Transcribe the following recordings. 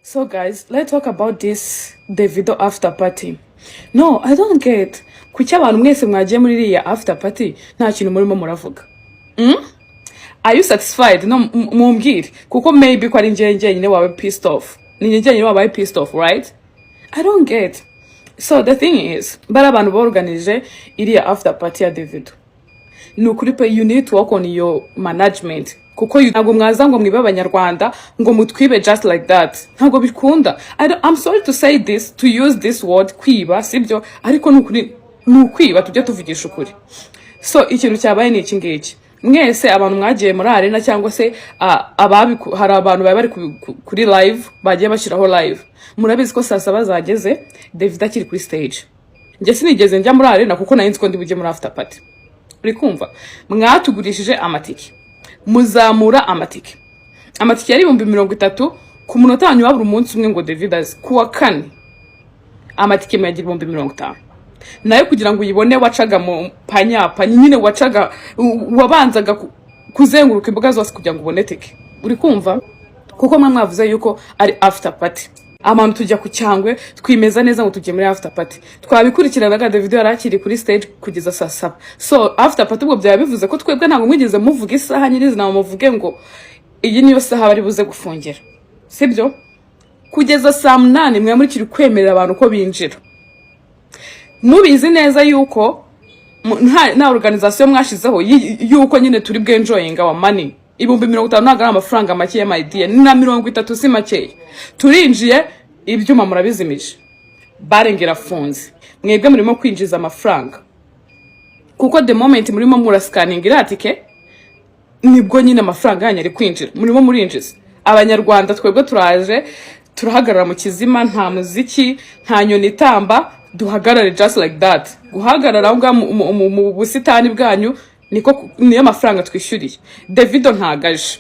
So guys, let's talk about this Davido after party. No, I don't get. Kuki abantu mwese mwagiye muri iriya after party nta kintu murimo muravuga? Are you satisfied? No, mumbwire. Kuko maybe ko ari njye nyine wawe pissed off. Ni njye nyine wawe pissed off, right? I don't get. So the thing is, bara abantu borganije iriya after party ya Davido. Nukuri pe you need to work on your management. Kuko ntago mwaza ngo mwibe abanyarwanda ngo mutwibe just like that. Ntago bikunda. I'm sorry to say this, to use this word kwiba, sibyo, ariko nukwiba tujye tuvugisha ukuri. So ikintu cyabaye ni iki ngiki. Mwese abantu mwagiye muri arena cyangwa se hari abantu bari kuri live bagiye bashiraho live. Murabizi ko saa 7 zageze David akiri kuri stage. Nje sinigeze njya muri arena kuko nayinzi ko ndi bujye muri after party. Uri kumva? Mwatugurishije amatike. Muzamura amatike yari 30 ku munota wanyu wabura umunsi umwe ngo David azi kuwa kane amatike yagira 50. Nayo kugira ngo uyibone wacaga mu panya nyine wacaga wabanzaga kuzenguruka imbuga zose kugira ngo ubone tike. Uri kumva? Kuko mwavuze yuko ari after party. Abantu tujya ku cyangwe twimeza neza ngo tujye muri after party. Twabikurikiranaga David yarakiri kuri stage kugeza saa 7. So after party ubwo byaba bivuze ko twebwe ntago mwigeze muvuga isaha nyirizi na muvuge ngo iyi niyo saha bari buze gufungira. Sibyo? Kugeza saa 8 mwe muri kiri kwemerera abantu ko binjira. Mubizi neza yuko nta organization mwashizeho yuko nyine turi bwenjoyinga wa money. 50 ntago ari amafaranga make ya my dear, na 30 si make. Turinjiye ibyuma murabizimije. Barengera funze. Mwebwe murimo kwinjiza amafaranga. Kuko the moment murimo murascanning iratike nibwo nyine amafaranga yanyu ari kwinjira. Murimo murinjiza. Abanyarwanda twebwe turaje turahagarara mu kizima, nta muziki, nta nyoni itamba, duhagarare just like that. Guhagarara aho mu busitani bwanyu niyo mafaranga twishyuriye. Davido ntagaje.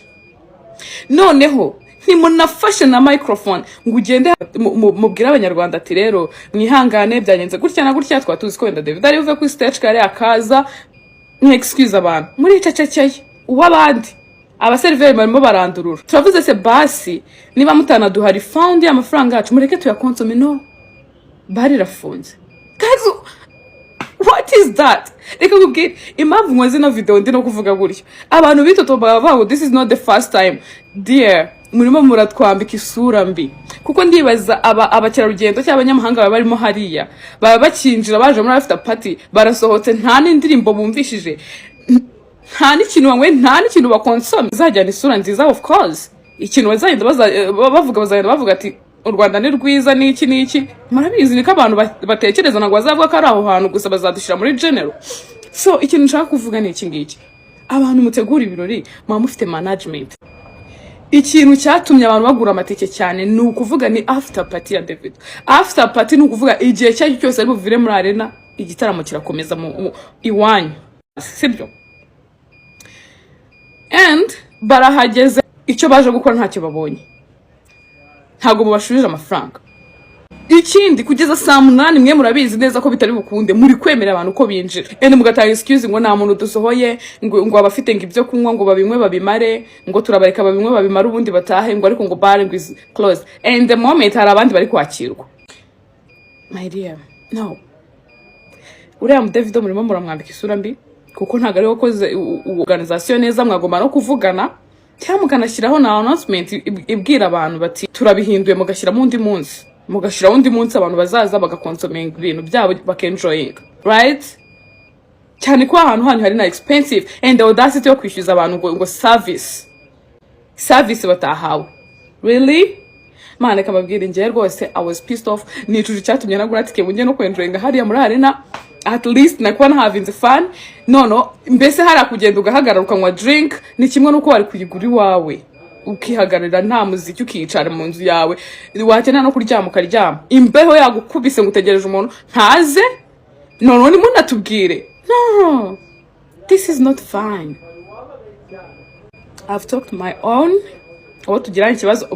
Noneho ntimunafashe na microphone ngo ugende mubwira abanyarwanda ati rero mwihangane byanyenze gutya na gutya twatuzi ko wenda David ari uve ku stage kare akaza excuse abantu muri cecekeye uwabandi abaseriveri barimo barandurura. Turavuze se basi niba mutana duhari found ya mafaranga yacu mureke tuyakonsome. No, bari rafunze. Guys, what is that? Reka kubwira impamvu mwazi no video ndi no kuvuga gutyo. Abantu bitotoba bavuga this is not the first time. Dear, murimo muratwambika isura mbi. Kuko ndibaza abakerarugendo cy'abanyamahanga barimo hariya baba bakinjira baje muri after party barasohotse nta n'indirimbo bumvishije, nta n'ikintu bamwe, nta n'ikintu bakonsome zajyana isura nziza. Of course ikintu bazagenda bavuga ati u Rwanda ni rwiza n'iki murabizi niko abantu batekereza nagwa bazavuga ko ari aho hantu gusa bazadushira muri general. So ikintu nshaka kuvuga ni iki ngiki, abantu mutegura ibirori mufite management. Ikintu cyatumye abantu bagura amatike cyane ni ukuvuga ni after party ya David. After party ni ukuvuga igihe cyacyo cyose ari buvire muri arena igitaramo kirakomeza mu iwanyu, sibyo? And barahageze icyo baje gukora ntacyo babonye, ntago mubashurije amafaranga. Ikindi kugeza saa 8 mwe murabizi neza ko bitari bukunde muri kwemera abantu ko binjira. Ende mugatanga excuse ngo nta muntu dusohoye ngo abafite ngo ibyo kunywa ngo babimwe babimare, ngo turabareka babimwe babimare ubundi batahe, ngo ariko ngo bar ngo is closed. And the moment hari abandi bari kwakirwa. My dear, no. Uriya mu Davido murimo muramwambika isura mbi kuko ntago ari wakoze organization neza, mwagomba no kuvugana cyangwa mukanashyiraho na announcement ibwira abantu bati turabihinduye, mugashira undi munsi abantu bazaza bagakonsoming ibintu byabo bakenjoying, right? Cyane ko ahantu hari na expensive and the audacity yo kwishyuza abantu ngo service batahawe. Really? Mane kababwira ngiye rwose I was pissed off. Nicuje cyatumye nagura tike bunye no kwenjoyinga hariya muri arena. At least nakuba having the fun. No, mbese hari kugenda ugahagarara ukanywa drink ni kimwe nuko wari kuyigura iwawe ukihagarira nta muziki ukicara mu nzu yawe wakena no kuryama ukaryama imbeho yagukubise ngutegereje umuntu ntaze. No ni munatubwire. No, this is not fine. I've talked my own. Aho tugira ikibazo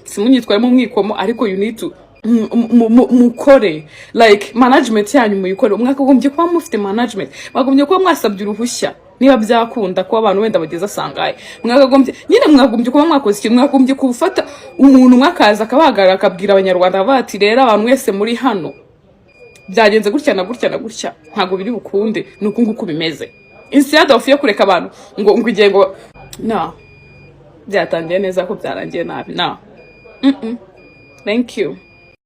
simunyitwaye mu mwikomo ariko you need to mukore like management yanyu muyikore. Umwaka gombye kuba mufite management, bagombye kuba mwasabye uruhushya niba byakunda ko abantu wenda bageze asangaye mwakagombye kuba mwakoze ikintu, mwagombye kufata umuntu mwakaza akabahagarara akabwira abanyarwanda bati rero abantu wese muri hano byagenze gutya na gutya na gutya ntago biri bukunde nuko nguko bimeze, instead of yo kureka abantu ngo igihe ngo no byatangiye neza ko byarangiye nabi. No thank you.